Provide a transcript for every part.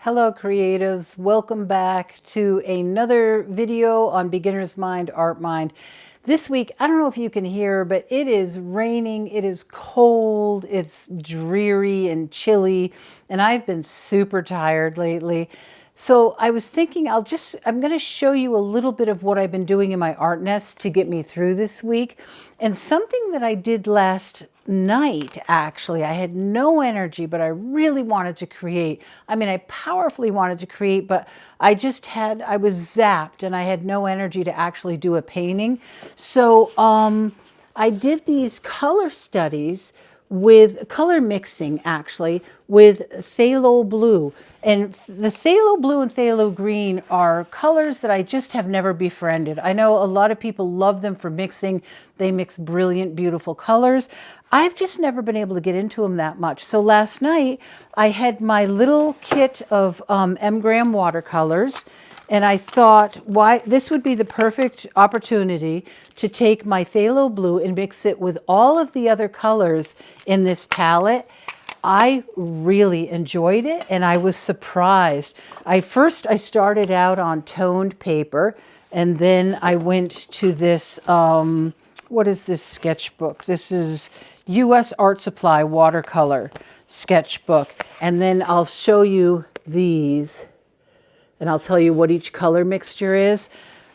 Hello creatives, welcome back to another video on Beginner's Mind, Art Mind. This week, I don't know if you can hear, but it is raining, it is cold, it's dreary and chilly, and I've been super tired lately. So I was thinking I'm going to show you a little bit of what I've been doing in my art nest to get me through this week. And something that I did last night, actually, I had no energy, but I really wanted to create. I mean, I powerfully wanted to create, but I was zapped and I had no energy to actually do a painting. So I did these color studies with color mixing, actually, with phthalo blue. And the phthalo blue and phthalo green are colors that I just have never befriended. I know a lot of people love them for mixing. They mix brilliant, beautiful colors. I've just never been able to get into them that much. So last night I had my little kit of M-gram watercolors, and I thought, why this would be the perfect opportunity to take my phthalo blue and mix it with all of the other colors in this palette. I really enjoyed it, and I was surprised. I started out on toned paper, and then I went to this, what is this sketchbook? This is US Art Supply watercolor sketchbook. And then I'll show you these, and I'll tell you what each color mixture is.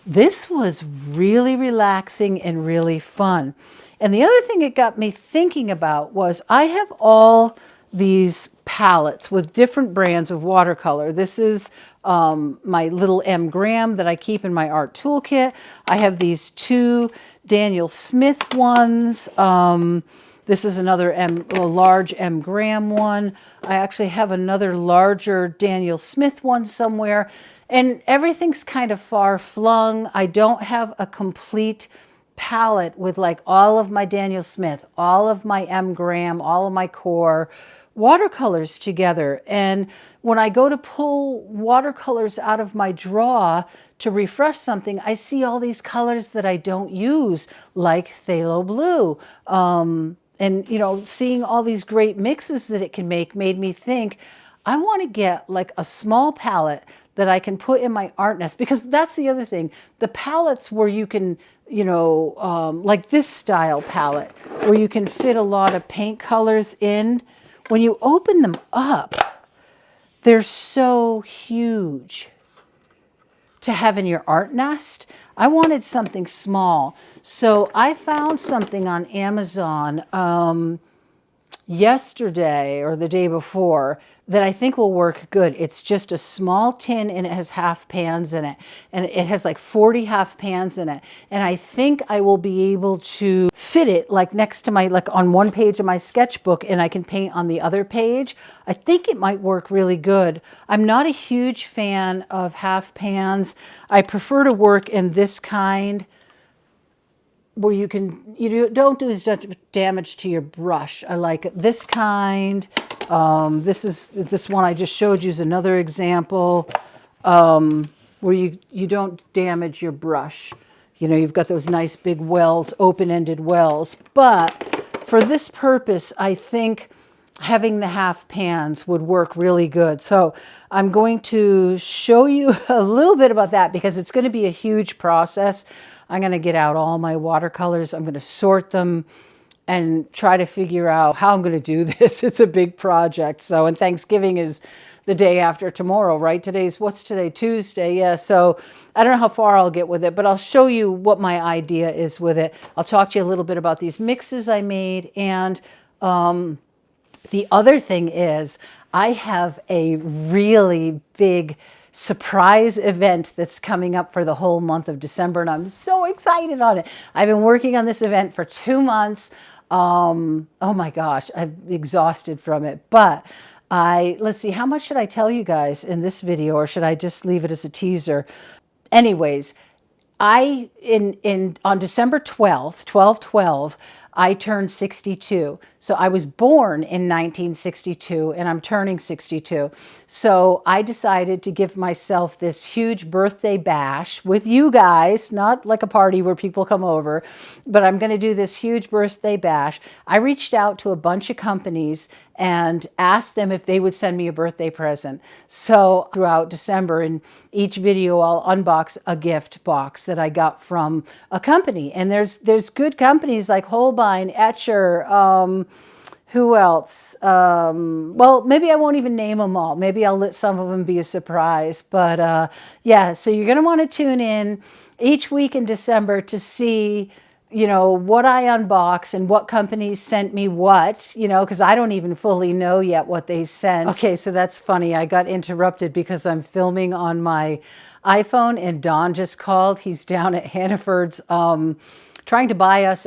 This was really relaxing and really fun. And the other thing it got me thinking about was I have all these palettes with different brands of watercolor. This is my little M-gram that I keep in my art toolkit. I have these two Daniel Smith ones. This is another a large M-gram one. I actually have another larger Daniel Smith one somewhere. And everything's kind of far flung. I don't have a complete palette with like all of my Daniel Smith, all of my M-gram, all of my core watercolors together. And when I go to pull watercolors out of my drawer to refresh something, I see all these colors that I don't use, like phthalo blue. And, you know, seeing all these great mixes that it can make made me think, I want to get like a small palette that I can put in my art nest, because that's the other thing. The palettes where you can, you know, like this style palette, where you can fit a lot of paint colors in, when you open them up, they're so huge to have in your art nest. I wanted something small. So I found something on Amazon yesterday or the day before that I think will work good. It's just a small tin, and it has half pans in it. And it has like 40 half pans in it. And I think I will be able to fit it like next to my, like on one page of my sketchbook, and I can paint on the other page. I think it might work really good. I'm not a huge fan of half pans. I prefer to work in this kind, where you don't do as much damage to your brush. I like this kind. This one I just showed you is another example where you don't damage your brush. You know, you've got those nice big wells, open-ended wells. But for this purpose, I think having the half pans would work really good. So I'm going to show you a little bit about that, because it's going to be a huge process. I'm going to get out all my watercolors. I'm going to sort them and try to figure out how I'm going to do this. It's a big project. So, and Thanksgiving is the day after tomorrow, right? What's today? Tuesday. Yeah. So I don't know how far I'll get with it, but I'll show you what my idea is with it. I'll talk to you a little bit about these mixes I made. And the other thing is, I have a really big surprise event that's coming up for the whole month of December, and I'm so excited on it. I've been working on this event for 2 months. Oh my gosh, I'm exhausted from it. But let's see, how much should I tell you guys in this video, or should I just leave it as a teaser? Anyways, on December 12th, 12/12, I turned 62. So I was born in 1962 and I'm turning 62. So I decided to give myself this huge birthday bash with you guys, not like a party where people come over, but I'm going to do this huge birthday bash. I reached out to a bunch of companies and asked them if they would send me a birthday present. So throughout December, in each video, I'll unbox a gift box that I got from a company. And there's good companies like Holbein, Etcher, who else? Well, maybe I won't even name them all. Maybe I'll let some of them be a surprise. But yeah, so you're going to want to tune in each week in December to see, you know, what I unbox and what companies sent me what, you know, because I don't even fully know yet what they sent. Okay, so that's funny. I got interrupted because I'm filming on my iPhone and Don just called. He's down at Hannaford's trying to buy us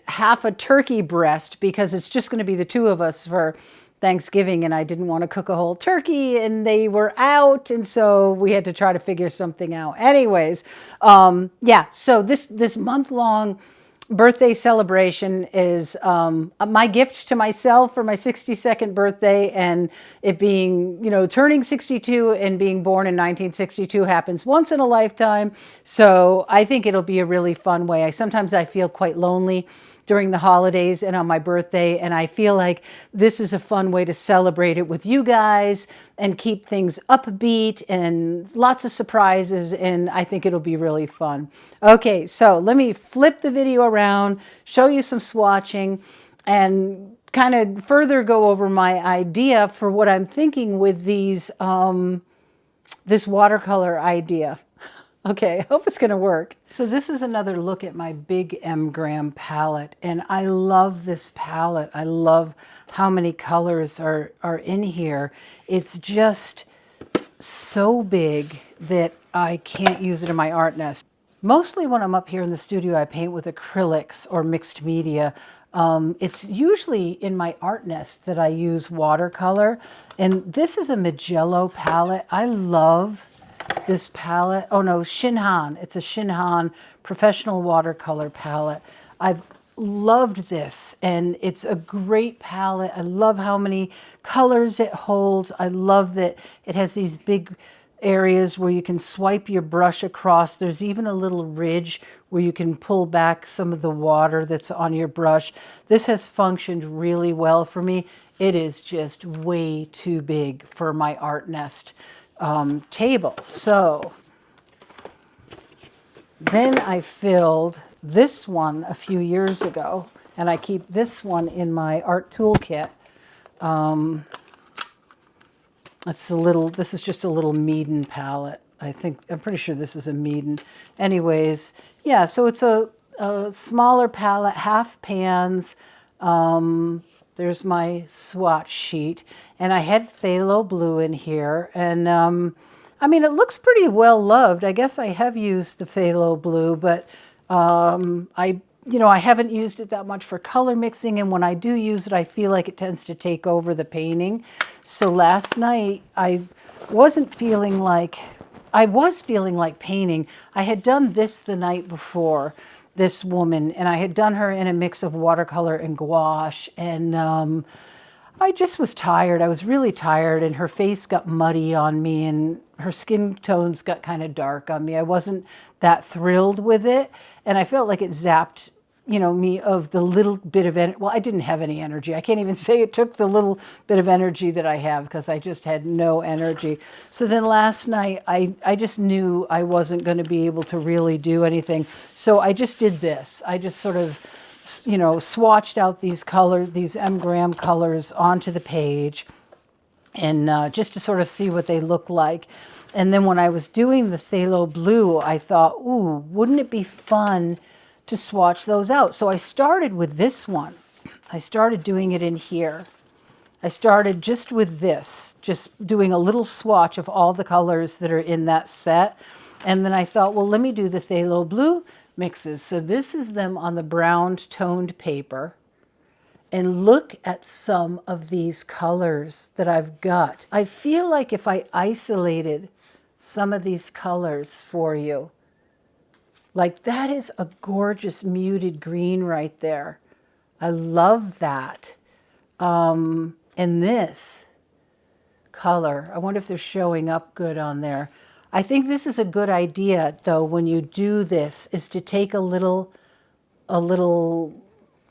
half a turkey breast because it's just going to be the two of us for Thanksgiving, and I didn't want to cook a whole turkey and they were out, and so we had to try to figure something out. Anyways, yeah, so this month-long birthday celebration is my gift to myself for my 62nd birthday, and it being, you know, turning 62 and being born in 1962 happens once in a lifetime. So I think it'll be a really fun way. Sometimes I feel quite lonely during the holidays and on my birthday, and I feel like this is a fun way to celebrate it with you guys and keep things upbeat and lots of surprises, and I think it'll be really fun. Okay, so let me flip the video around, show you some swatching, and kind of further go over my idea for what I'm thinking with these this watercolor idea. Okay, I hope it's going to work. So this is another look at my big M-gram palette, and I love this palette. I love how many colors are in here. It's just so big that I can't use it in my art nest. Mostly when I'm up here in the studio, I paint with acrylics or mixed media. It's usually in my art nest that I use watercolor, and this is a Magello palette. I love this palette. Oh no, Shinhan. It's a Shinhan professional watercolor palette. I've loved this, and it's a great palette. I love how many colors it holds. I love that it has these big areas where you can swipe your brush across. There's even a little ridge where you can pull back some of the water that's on your brush. This has functioned really well for me. It is just way too big for my art nest table. So then I filled this one a few years ago, and I keep this one in my art toolkit. This is just a little Meaden palette. I'm pretty sure this is a Meaden. Anyways, yeah, so it's a smaller palette, half pans. There's my swatch sheet, and I had phthalo blue in here, and I mean, it looks pretty well loved. I guess I have used the phthalo blue, but I haven't used it that much for color mixing, and when I do use it, I feel like it tends to take over the painting. So last night, I was feeling like painting. I had done this the night before, this woman, and I had done her in a mix of watercolor and gouache, and I just was tired. I was really tired, and her face got muddy on me, and her skin tones got kind of dark on me. I wasn't that thrilled with it, and I felt like it zapped, me of the little bit of energy. Well, I didn't have any energy. I can't even say it took the little bit of energy that I have, because I just had no energy. So then last night, I just knew I wasn't going to be able to really do anything. So I just did this. I just sort of, swatched out these colors, these M-gram colors onto the page, and just to sort of see what they look like. And then when I was doing the phthalo blue, I thought, ooh, wouldn't it be fun to swatch those out? So I started with this one. I started doing it in here. I started just with this, just doing a little swatch of all the colors that are in that set. And then I thought, well, let me do the phthalo blue mixes. So this is them on the brown toned paper. And look at some of these colors that I've got. I feel like if I isolated some of these colors for you, like that is a gorgeous muted green right there. I love that. And this color, I wonder if they're showing up good on there. I think this is a good idea, though, when you do this, is to take a little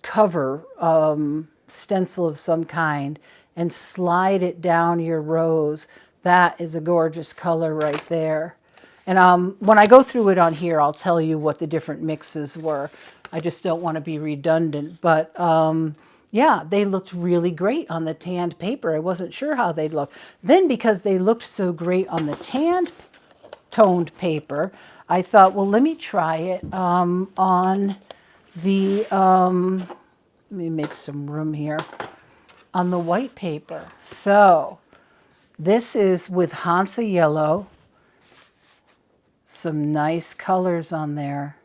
cover stencil of some kind and slide it down your rows. That is a gorgeous color right there. And when I go through it on here, I'll tell you what the different mixes were. I just don't want to be redundant. But yeah, they looked really great on the tanned paper. I wasn't sure how they'd look. Then because they looked so great on the toned paper, I thought, well, let me try it on the, let me make some room here, on the white paper. So this is with Hansa Yellow. Some nice colors on there.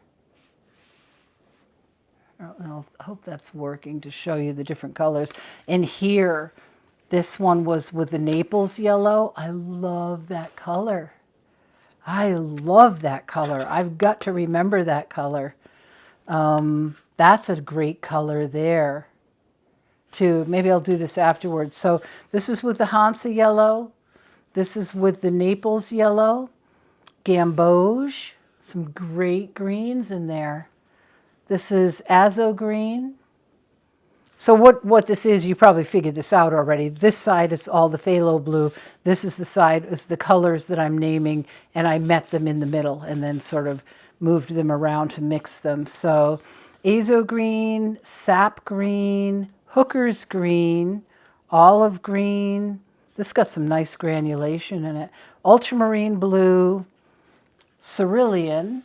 I hope that's working to show you the different colors. And here, this one was with the Naples yellow. I love that color. I love that color. I've got to remember that color. That's a great color there, too. Maybe I'll do this afterwards. So this is with the Hansa yellow. This is with the Naples yellow. Gamboge. Some great greens in there. This is Azo green. So what this is, you probably figured this out already. This side is all the phthalo blue. This is the side, is the colors that I'm naming, and I met them in the middle and then sort of moved them around to mix them. So Azo green, sap green, hooker's green, olive green. This got some nice granulation in it. Ultramarine blue, cerulean.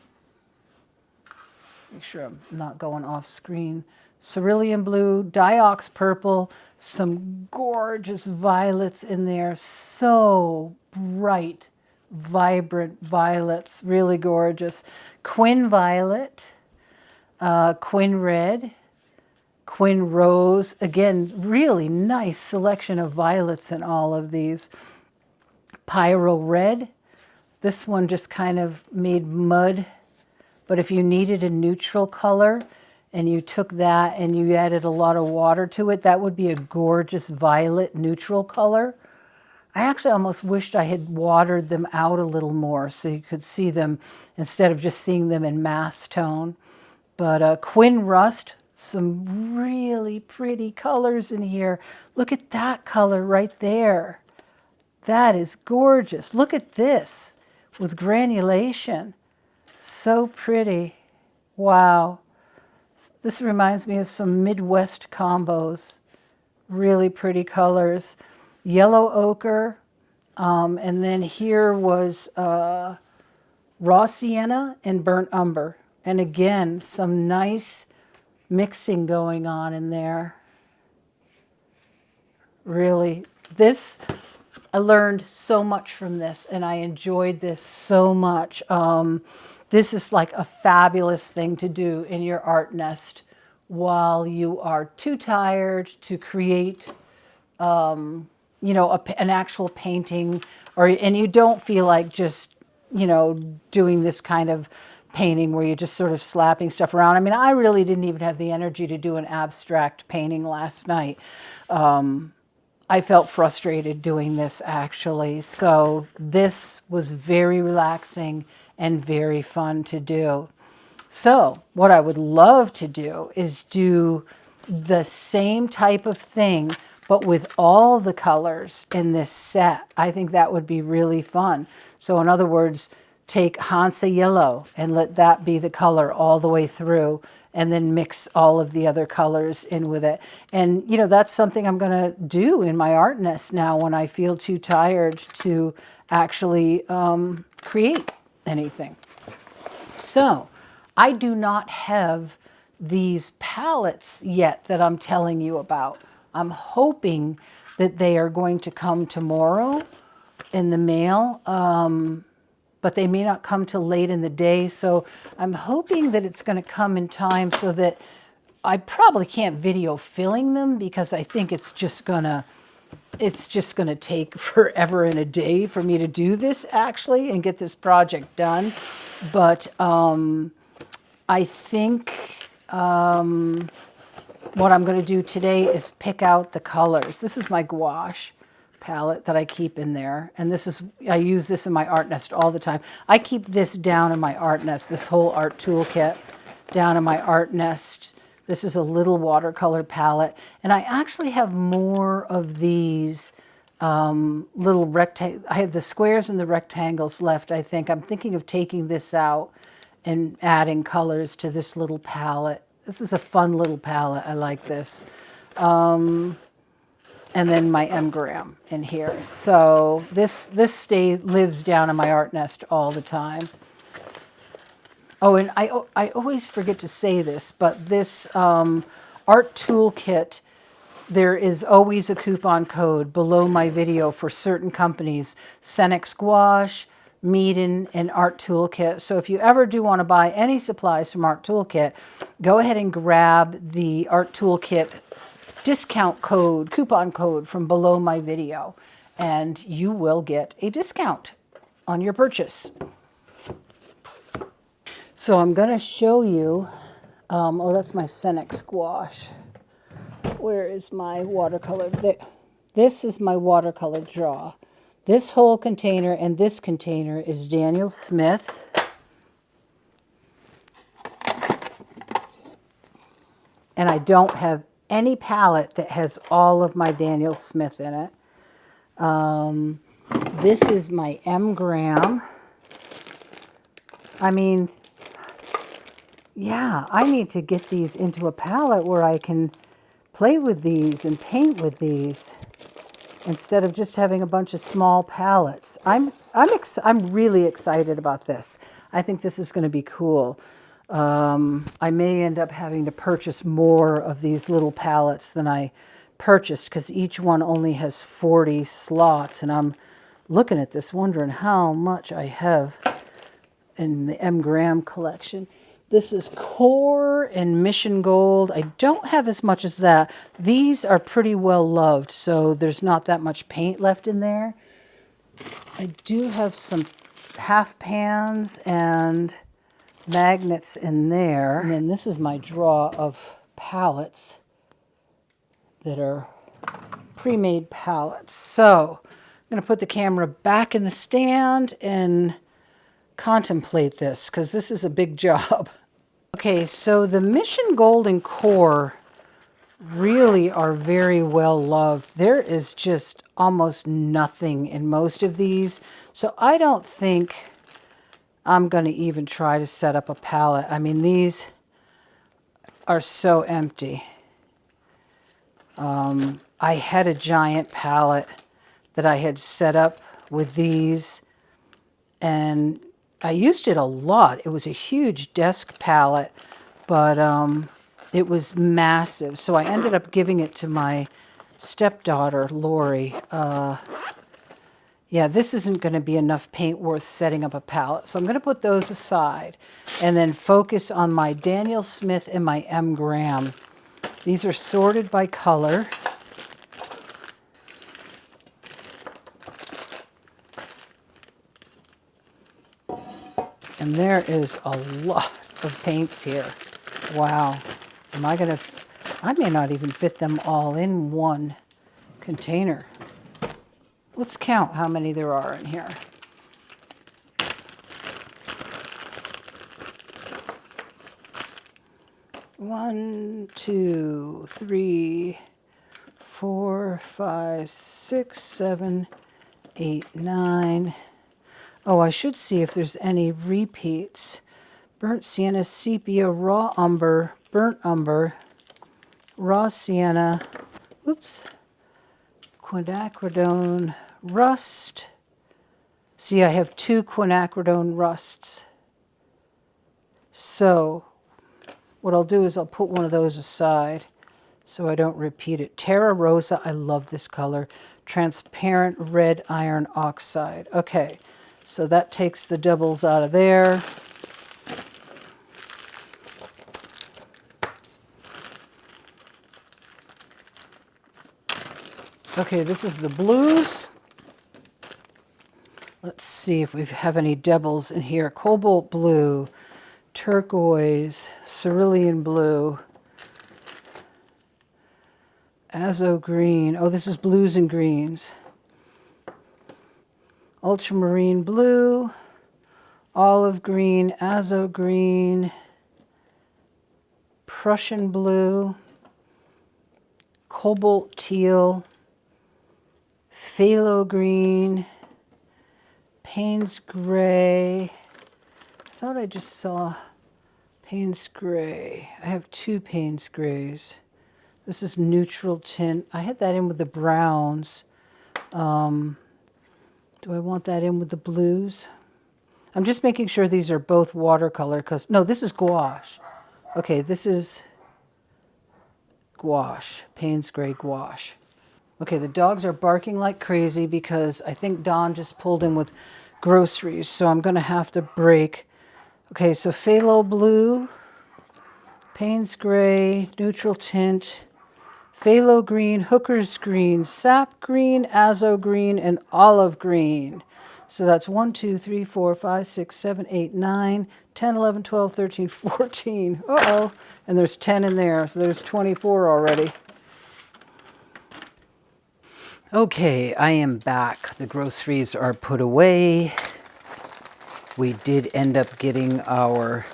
Make sure I'm not going off screen. Cerulean blue, diox purple, some gorgeous violets in there. So bright, vibrant violets, really gorgeous. Quin violet, quin red, quin rose. Again, really nice selection of violets in all of these. Pyro red. This one just kind of made mud. But if you needed a neutral color and you took that and you added a lot of water to it, that would be a gorgeous violet neutral color. I actually almost wished I had watered them out a little more so you could see them instead of just seeing them in mass tone. But quin rust, some really pretty colors in here. Look at that color right there. That is gorgeous. Look at this with granulation. So pretty. Wow. This reminds me of some Midwest combos. Really pretty colors. Yellow ochre. And then here was raw sienna and burnt umber. And again, some nice mixing going on in there. Really. I learned so much from this, and I enjoyed this so much. This is like a fabulous thing to do in your art nest while you are too tired to create, an actual painting, and you don't feel like just, doing this kind of painting where you're just sort of slapping stuff around. I mean, I really didn't even have the energy to do an abstract painting last night. I felt frustrated doing this, actually. So this was very relaxing and very fun to do. So what I would love to do is do the same type of thing, but with all the colors in this set. I think that would be really fun. So in other words, take Hansa Yellow and let that be the color all the way through, and then mix all of the other colors in with it. And, that's something I'm going to do in my art nest now when I feel too tired to actually create anything. So I do not have these palettes yet that I'm telling you about. I'm hoping that they are going to come tomorrow in the mail. But they may not come till late in the day. So I'm hoping that it's going to come in time so that I probably can't video filling them, because I think it's just going to take forever and a day for me to do this actually and get this project done. But I think what I'm going to do today is pick out the colors. This is my gouache palette that I keep in there. And this is, I use this in my art nest all the time. I keep this down in my art nest, this whole art toolkit down in my art nest. This is a little watercolor palette. And I actually have more of these little rectangles. I have the squares and the rectangles left, I think. I'm thinking of taking this out and adding colors to this little palette. This is a fun little palette. I like this. And then my M-gram in here. So this lives down in my art nest all the time. Oh, and I always forget to say this, but this art toolkit, there is always a coupon code below my video for certain companies, Cenex Gouache, Meeden, and Art Toolkit. So if you ever do want to buy any supplies from Art Toolkit, go ahead and grab the Art Toolkit discount code, coupon code from below my video, and you will get a discount on your purchase. So I'm going to show you, oh, that's my Cenex Gouache. Where is my watercolor? This is my watercolor draw. This whole container and this container is Daniel Smith. And I don't have any palette that has all of my Daniel Smith in it. This is my M-gram. I mean, yeah, I need to get these into a palette where I can play with these and paint with these instead of just having a bunch of small palettes. I'm really excited about this. I think this is going to be cool. I may end up having to purchase more of these little palettes than I purchased because each one only has 40 slots, and I'm looking at this wondering how much I have in the M-gram collection. This is Core and Mission Gold. I don't have as much as that. These are pretty well loved, so there's not that much paint left in there. I do have some half pans and magnets in there. And then this is my draw of palettes that are pre-made palettes. So I'm going to put the camera back in the stand and contemplate this because this is a big job. Okay, so the Mission Gold and Core really are very well loved. There is just almost nothing in most of these. So I don't think I'm going to even try to set up a palette. I mean, these are so empty. I had a giant palette that I had set up with these, and I used it a lot. It was a huge desk palette, but it was massive. So I ended up giving it to my stepdaughter, Lori. Yeah, this isn't going to be enough paint worth setting up a palette. So I'm going to put those aside and then focus on my Daniel Smith and my M-gram. These are sorted by color. And there is a lot of paints here. Wow. I may not even fit them all in one container. Let's count how many there are in here. One, two, three, 4, 5, 6, 7, 8, 9. Oh, I should see if there's any repeats. Burnt sienna, sepia, raw umber, burnt umber, raw sienna, oops, quinacridone, rust. See, I have 2 quinacridone rusts. So what I'll do is I'll put one of those aside so I don't repeat it. Terra Rosa, I love this color. Transparent red iron oxide. Okay, so that takes the doubles out of there. Okay, this is the blues. Let's see if we have any doubles in here. Cobalt blue, turquoise, cerulean blue, Azo green. Oh, this is blues and greens. Ultramarine blue, olive green, azo green, Prussian blue, cobalt teal, phthalo green, Payne's gray. I thought I just saw Payne's gray. I have two Payne's grays. This is neutral tint. I had that in with the browns. Do I want that in with the blues? I'm just making sure these are both watercolor because, no, this is gouache. Okay, this is gouache, Payne's gray gouache. Okay, the dogs are barking like crazy because I think Don just pulled in with groceries, so I'm going to have to break. Okay, so phthalo blue, Payne's gray, neutral tint, phthalo green, hooker's green, sap green, azo green, and olive green. So that's 1, 2, 3, 4, 5, 6, 7, 8, 9, 10, 11, 12, 13, 14. Uh-oh. And there's 10 in there, so there's 24 already. Okay, I am back. The groceries are put away. We did end up getting our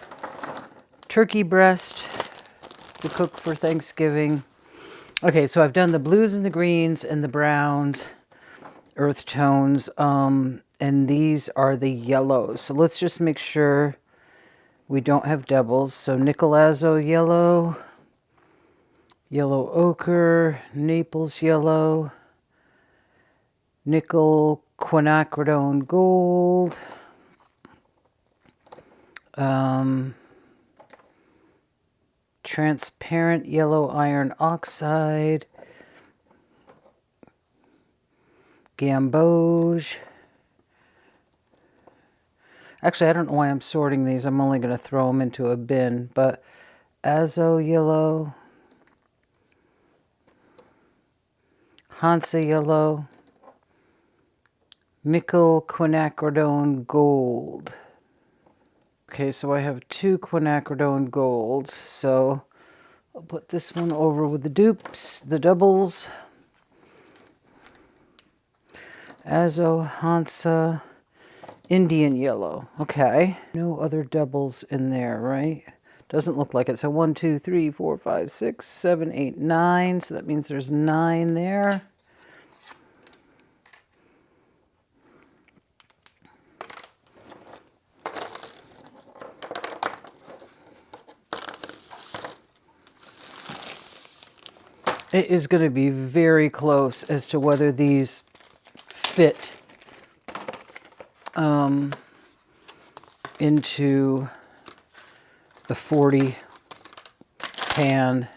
turkey breast to cook for Thanksgiving. Okay, so I've done the blues and the greens and the browns, earth tones, and these are the yellows. So let's just make sure we don't have doubles. So nickel azo yellow, yellow ochre, Naples yellow, nickel quinacridone gold, transparent yellow iron oxide, gamboge. Actually, I don't know why I'm sorting these. I'm only going to throw them into a bin, but azo yellow, Hansa yellow, nickel quinacridone gold. Okay, so I have two quinacridone golds, so I'll put this one over with the dupes, the doubles. Azo, Hansa, Indian yellow. Okay, no other doubles in there, right? Doesn't look like it. So 1, 2, 3, 4, 5, 6, 7, 8, 9. So that means there's 9 there. It is going to be very close as to whether these fit into the 40 pan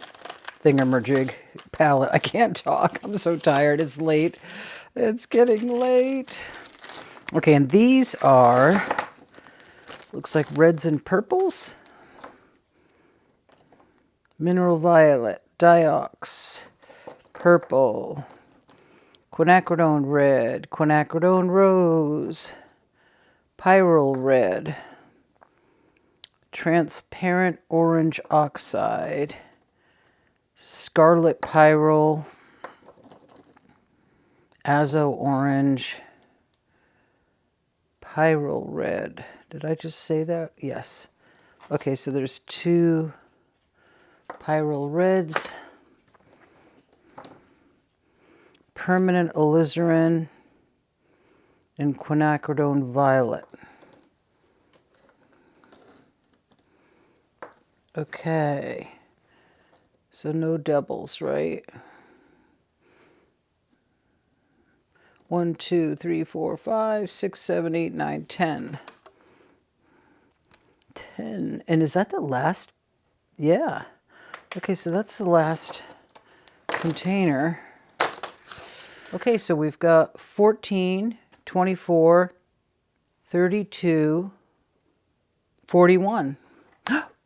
thingamajig palette. I can't talk. I'm so tired. It's late. It's getting late. Okay, and these are, looks like reds and purples. Mineral violet, diox, purple, quinacridone red, quinacridone rose, pyrrole red, transparent orange oxide, scarlet pyrrole, azo orange, pyrrole red. Did I just say that? Yes. Okay, so there's 2 pyrrole reds, permanent alizarin, and quinacridone violet. Okay, so no doubles, right? 1, 2, 3, 4, 5, 6, 7, 8, 9, 10. 10. And is that the last? Yeah. Okay, so that's the last container. Okay, so we've got 14, 24, 32, 41.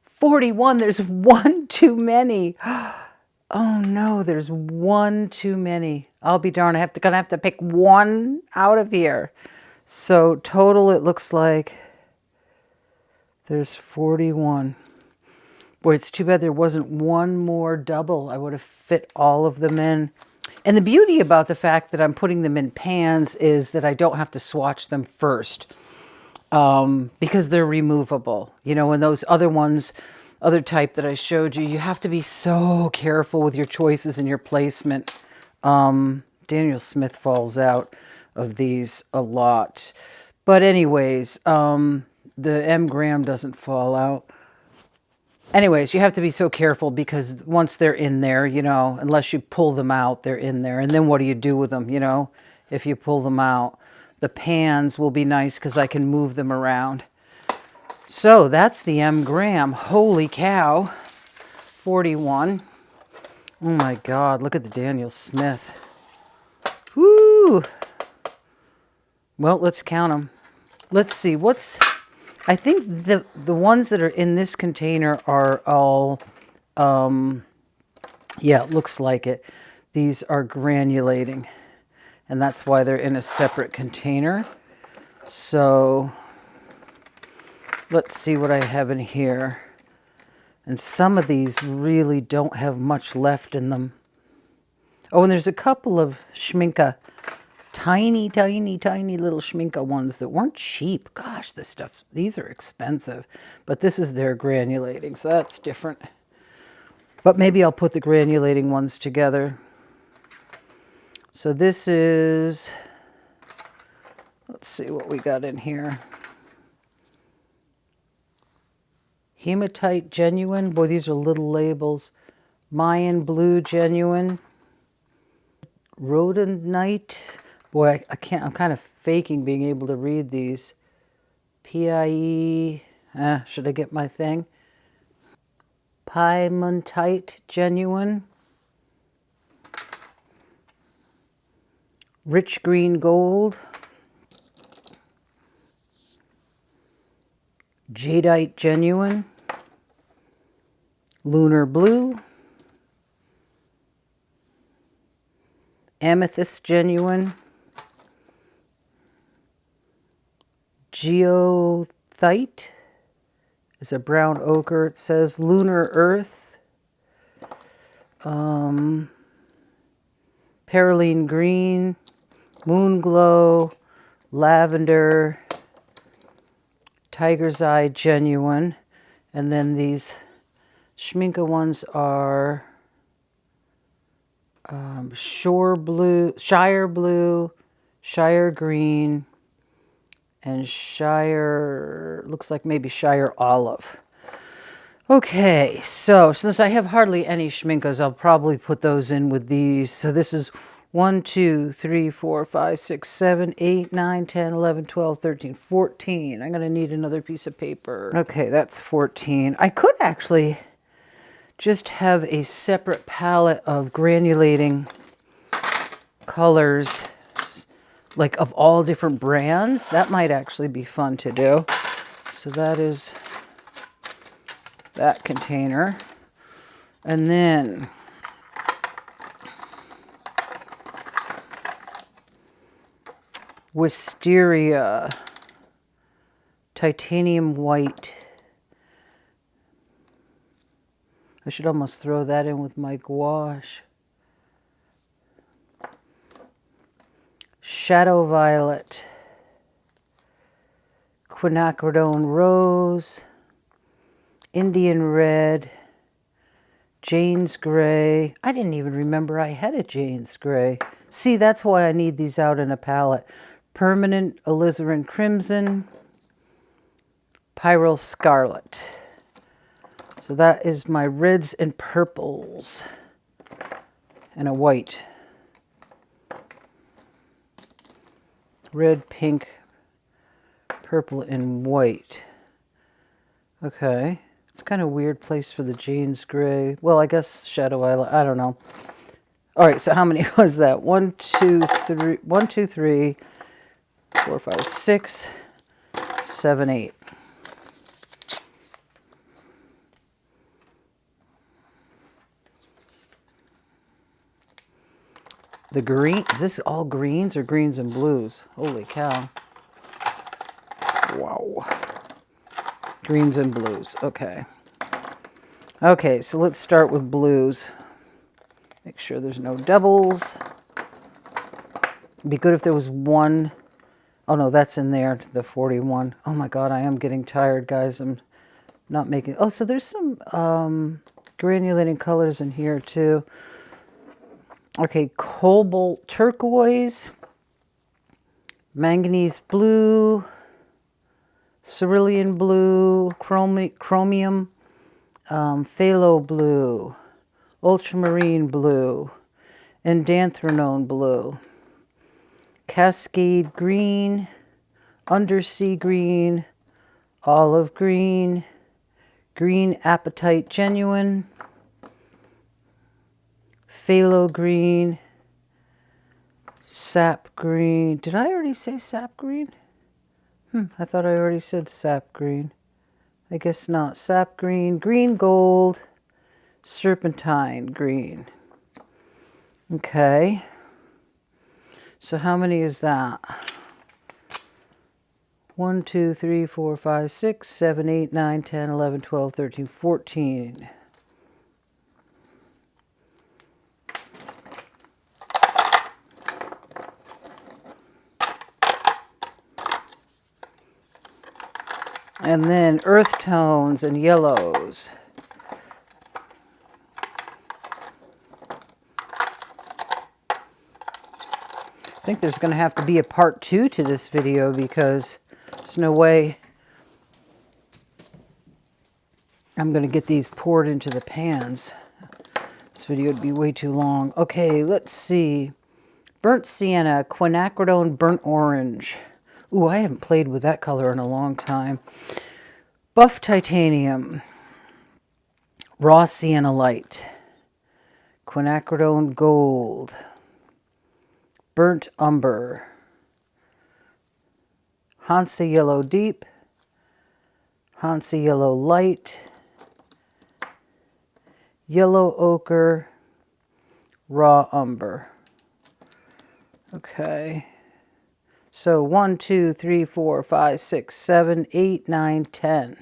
41, there's one too many. Oh no, there's one too many. I'll be darned, gonna have to pick one out of here. So total, it looks like there's 41. Boy, it's too bad there wasn't one more double. I would have fit all of them in. And the beauty about the fact that I'm putting them in pans is that I don't have to swatch them first because they're removable. You know, and those other ones, other type that I showed you, you have to be so careful with your choices and your placement. Daniel Smith falls out of these a lot. But anyways, the M. Graham doesn't fall out. Anyways, you have to be so careful because once they're in there, you know, unless you pull them out, they're in there. And then what do you do with them, you know, if you pull them out? The pans will be nice because I can move them around. So that's the M. Graham. Holy cow. 41. Oh my God, look at the Daniel Smith. Woo! Well, let's count them. Let's see, I think the ones that are in this container are all, yeah, it looks like it. These are granulating, and that's why they're in a separate container. So let's see what I have in here. And some of these really don't have much left in them. Oh, and there's a couple of Schminke. Tiny, tiny, tiny little Schminke ones that weren't cheap. Gosh, this stuff, these are expensive. But this is their granulating, so that's different. But maybe I'll put the granulating ones together. So this is, let's see what we got in here. Hematite Genuine. Boy, these are little labels. Mayan Blue Genuine. Rhodonite. Boy, I can't, I'm kind of faking being able to read these. PIE, should I get my thing? Piemontite Genuine. Rich Green Gold. Jadeite Genuine. Lunar Blue. Amethyst Genuine. Geothite is a brown ochre. It says Lunar Earth. Perylene Green. Moon Glow. Lavender. Tiger's Eye Genuine. And then these Schminke ones are Shire Blue, Shire Green, and Shire, looks like maybe Shire Olive. Okay, so since I have hardly any Schminkes, I'll probably put those in with these. So this is 1, 2, 3, 4, 5, 6, 7, 8, 9, 10, 11, 12, 13, 14. I'm going to need another piece of paper. Okay, that's 14. I could actually just have a separate palette of granulating colors, like of all different brands. That might actually be fun to do. So that is that container. And then Wisteria Titanium White. I should almost throw that in with my gouache. Shadow Violet. Quinacridone Rose. Indian Red. Jane's Gray. I didn't even remember I had a Jane's Gray. See, that's why I need these out in a palette. Permanent Alizarin Crimson. Pyrrole Scarlet. So that is my reds and purples. And a white. Red, pink, purple, and white. Okay. It's kind of a weird place for the Jane's Gray. Well, I guess Shadow Violet. I don't know. All right, so how many was that? 1, 2, 3, 1, 2, 3, 4, 5, 6, 7, 8. The green, is this all greens or greens and blues? Holy cow. Wow. Greens and blues, okay. Okay, so let's start with blues. Make sure there's no doubles. It'd be good if there was one. Oh no, that's in there, the 41. Oh my God, I am getting tired, guys. I'm not making... Oh, so there's some granulating colors in here too. Okay, cobalt turquoise, manganese blue, cerulean blue, chromium, phthalo blue, ultramarine blue, indanthrone blue, cascade green, undersea green, olive green, green apatite genuine, phthalo green, sap green. Did I already say sap green? I thought I already said sap green. I guess not. Sap green, green gold, serpentine green. Okay. So how many is that? 1, 2, 3, 4, 5, 6, 7, 8, 9, 10, 11, 12, 13, 14. And then earth tones and yellows. I think there's going to have to be a part 2 to this video because there's no way I'm going to get these poured into the pans. This video would be way too long. Okay, let's see. Burnt sienna, quinacridone burnt orange. Ooh, I haven't played with that color in a long time. Buff titanium, raw sienna light, quinacridone gold, burnt umber, Hansa yellow deep, Hansa yellow light, yellow ochre, raw umber. Okay. So 1, 2, 3, 4, 5, 6, 7, 8, 9, 10.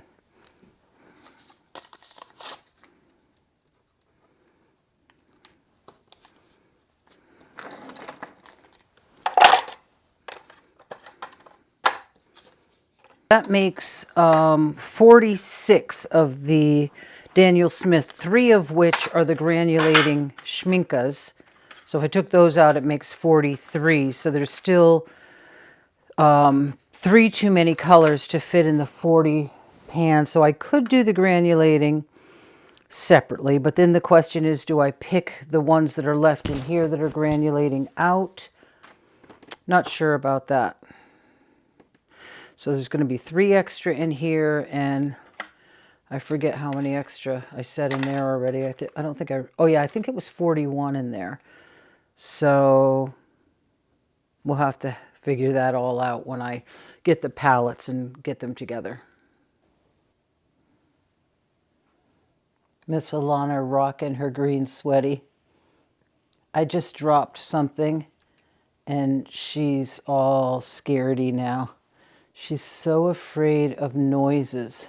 That makes 46 of the Daniel Smith, 3 of which are the granulating schminkas. So if I took those out, it makes 43. So there's still 3 too many colors to fit in the 40 pan. So I could do the granulating separately, but then the question is, do I pick the ones that are left in here that are granulating out? Not sure about that. So there's going to be 3 extra in here, and I forget how many extra I said in there already. I don't think oh yeah, I think it was 41 in there. So we'll have to figure that all out when I get the palettes and get them together. Miss Alana rocking her green sweaty. I just dropped something and she's all scaredy now. She's so afraid of noises.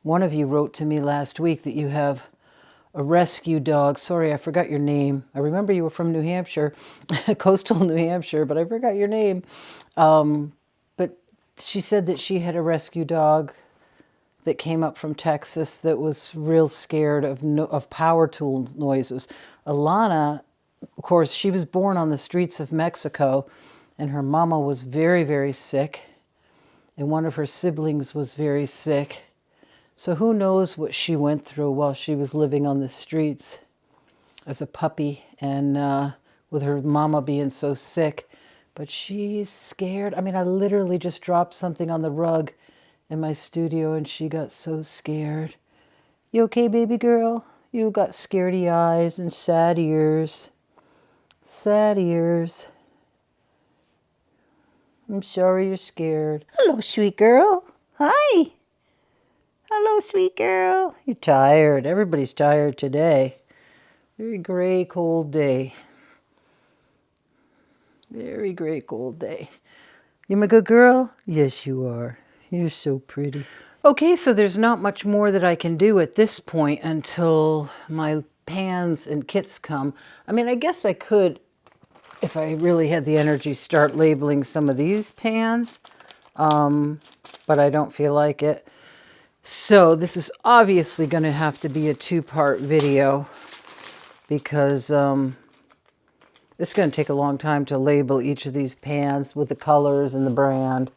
One of you wrote to me last week that you have a rescue dog. Sorry, I forgot your name. I remember you were from New Hampshire, coastal New Hampshire, but I forgot your name. But she said that she had a rescue dog that came up from Texas that was real scared of power tool noises. Alana, of course, she was born on the streets of Mexico, and her mama was very, very sick, and one of her siblings was very sick. So who knows what she went through while she was living on the streets as a puppy, and with her mama being so sick. But she's scared. I mean, I literally just dropped something on the rug in my studio and she got so scared. You okay, baby girl? You got scaredy eyes and sad ears. Sad ears. I'm sorry you're scared. Hello, sweet girl. Hi. Hello, sweet girl. You're tired. Everybody's tired today. Very gray, cold day. Very gray, cold day. You my good girl? Yes, you are. You're so pretty. Okay, so there's not much more that I can do at this point until my pans and kits come. I mean, I guess I could, if I really had the energy, start labeling some of these pans, but I don't feel like it. So this is obviously going to have to be a two-part video because it's going to take a long time to label each of these pans with the colors and the brand,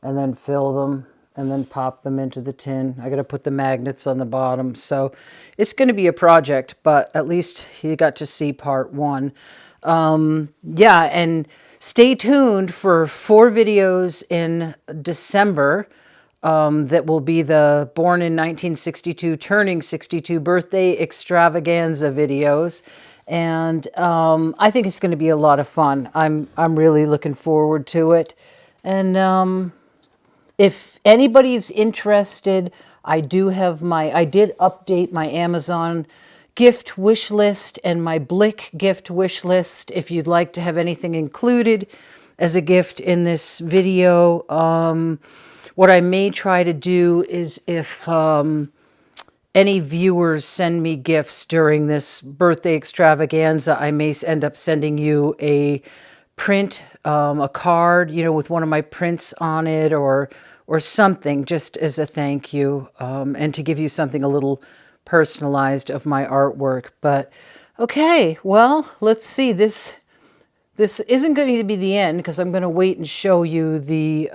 and then fill them and then pop them into the tin. I got to put the magnets on the bottom. So it's going to be a project, but at least you got to see part one. Yeah, and stay tuned for 4 videos in December. That will be the Born in 1962, Turning 62 birthday extravaganza videos. And I think it's going to be a lot of fun. I'm really looking forward to it. And if anybody's interested, I did update my Amazon gift wish list and my Blick gift wish list. If you'd like to have anything included as a gift in this video, what I may try to do is if any viewers send me gifts during this birthday extravaganza, I may end up sending you a print, a card, you know, with one of my prints on it, or something, just as a thank you, and to give you something a little personalized of my artwork. But okay, well, let's see. This isn't going to be the end because I'm going to wait and show you the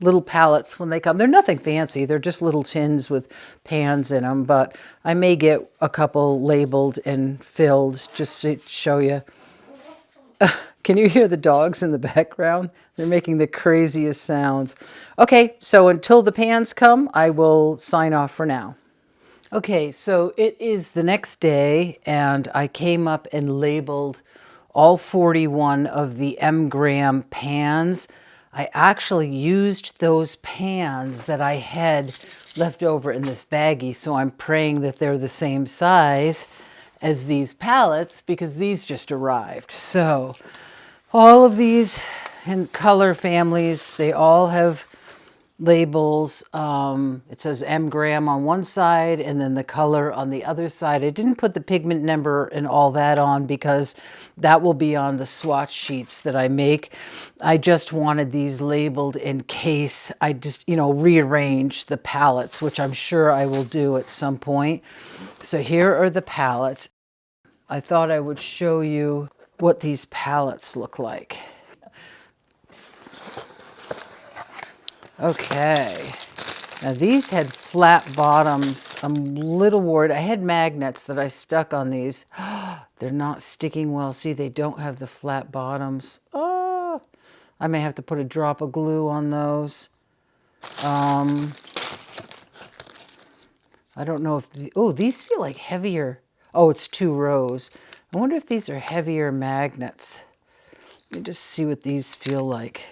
little palettes when they come. They're nothing fancy. They're just little tins with pans in them, but I may get a couple labeled and filled just to show you. Can you hear the dogs in the background? They're making the craziest sounds. Okay, so until the pans come, I will sign off for now. Okay, so it is the next day, and I came up and labeled all 41 of the M-gram pans. I actually used those pans that I had left over in this baggie, so I'm praying that they're the same size as these palettes because these just arrived. So all of these in color families, they all have labels. It says M-gram on one side and then the color on the other side. I didn't put the pigment number and all that on because that will be on the swatch sheets that I make. I just wanted these labeled in case I just, rearrange the palettes, which I'm sure I will do at some point. So here are the palettes. I thought I would show you what these palettes look like. Okay, now these had flat bottoms. I'm a little worried. I had magnets that I stuck on these. They're not sticking well. See, they don't have the flat bottoms. Oh, I may have to put a drop of glue on those. I don't know if, these feel like heavier. Oh, it's 2 rows. I wonder if these are heavier magnets. Let me just see what these feel like.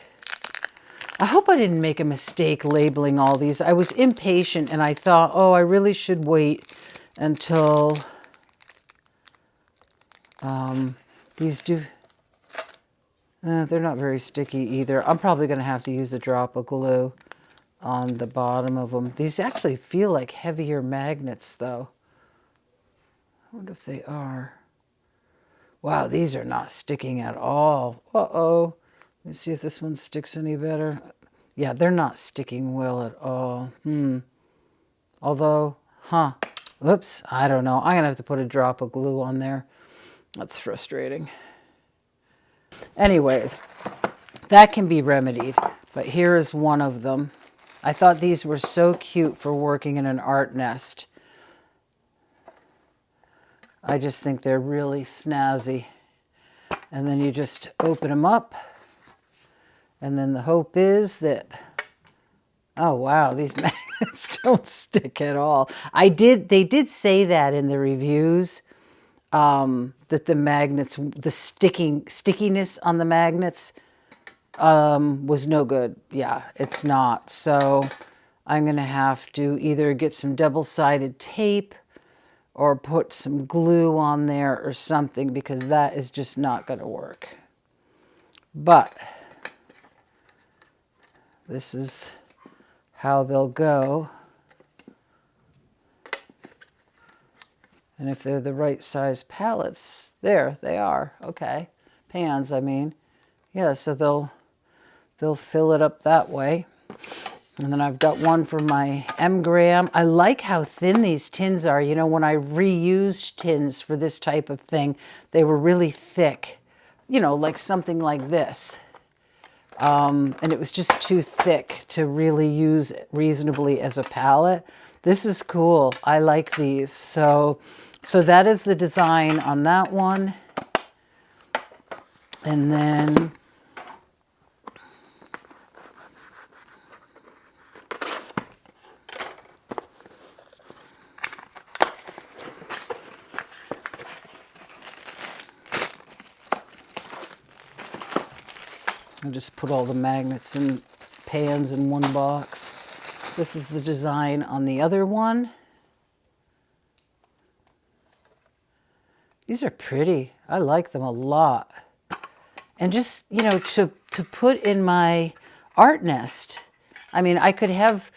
I hope I didn't make a mistake labeling all these. I was impatient and I thought, I really should wait until these do. They're not very sticky either. I'm probably going to have to use a drop of glue on the bottom of them. These actually feel like heavier magnets though. I wonder if they are. Wow, these are not sticking at all. Uh-oh. Let me see if this one sticks any better. Yeah, they're not sticking well at all. Although, oops, I don't know. I'm going to have to put a drop of glue on there. That's frustrating. Anyways, that can be remedied. But here is one of them. I thought these were so cute for working in an art nest. I just think they're really snazzy. And then you just open them up. And then the hope is that, oh wow, these magnets don't stick at all. They did say that in the reviews, that the magnets, the stickiness on the magnets was no good. Yeah, it's not. So I'm going to have to either get some double-sided tape or put some glue on there or something because that is just not going to work. But this is how they'll go. And if they're the right size palettes, there they are. Okay, pans, I mean. Yeah, so they'll fill it up that way. And then I've got one for my M-gram. I like how thin these tins are. You know, when I reused tins for this type of thing, they were really thick. You know, like something like this. And it was just too thick to really use reasonably as a palette. This is cool. I like these. So that is the design on that one. And then I'll just put all the magnets and pans in one box. This is the design on the other one. These are pretty. I like them a lot. And just, you know, to put in my art nest. I mean, I could have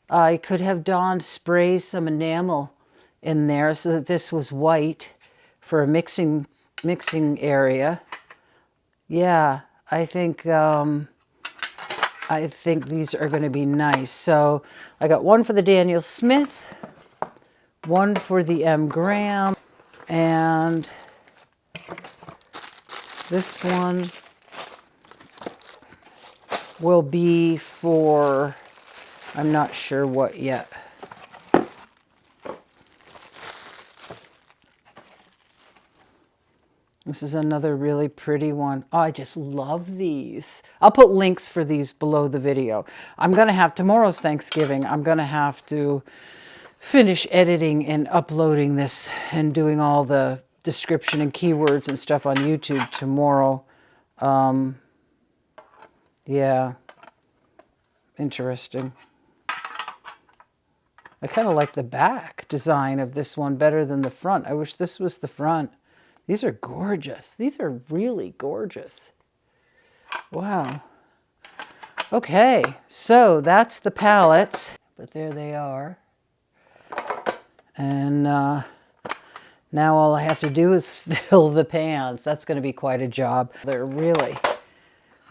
Dawn spray some enamel in there so that this was white for a mixing area. Yeah, I think these are going to be nice. So I got one for the Daniel Smith, one for the M. Graham, and this one will be for, I'm not sure what yet. This is another really pretty one. Oh, I just love these. I'll put links for these below the video. I'm going to have, tomorrow's Thanksgiving, I'm going to have to finish editing and uploading this and doing all the description and keywords and stuff on YouTube tomorrow. Yeah, interesting. I kind of like the back design of this one better than the front. I wish this was the front. These are gorgeous. These are really gorgeous. Wow. Okay, so that's the palettes, but there they are. And now all I have to do is fill the pans. That's going to be quite a job. They're really,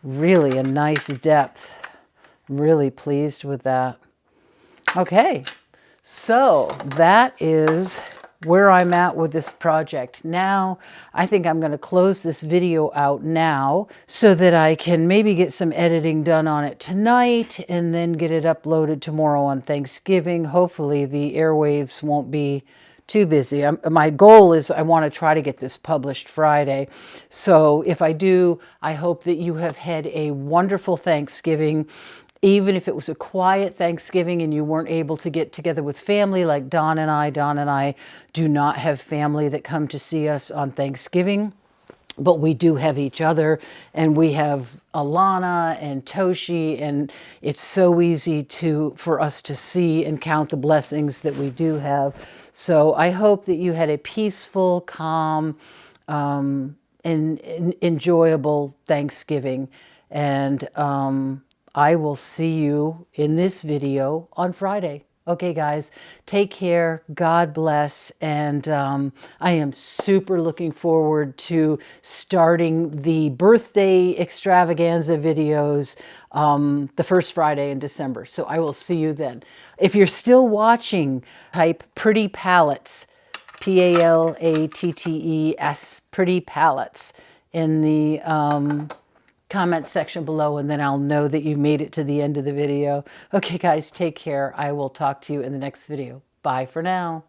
really a nice depth. I'm really pleased with that. Okay, so that is where I'm at with this project. Now, I think I'm going to close this video out now so that I can maybe get some editing done on it tonight and then get it uploaded tomorrow on Thanksgiving. Hopefully the airwaves won't be too busy. My goal is I want to try to get this published Friday. So if I do, I hope that you have had a wonderful Thanksgiving. Even if it was a quiet Thanksgiving and you weren't able to get together with family like Dawn and I do not have family that come to see us on Thanksgiving, but we do have each other, and we have Alana and Toshi, and it's so easy for us to see and count the blessings that we do have. So I hope that you had a peaceful, calm, and enjoyable Thanksgiving, and I will see you in this video on Friday. Okay, guys, take care. God bless. And I am super looking forward to starting the birthday extravaganza videos the first Friday in December. So I will see you then. If you're still watching, type Pretty Palettes, P-A-L-A-T-T-E-S, Pretty Palettes in the comment section below, and then I'll know that you made it to the end of the video. Okay, guys, take care. I will talk to you in the next video. Bye for now.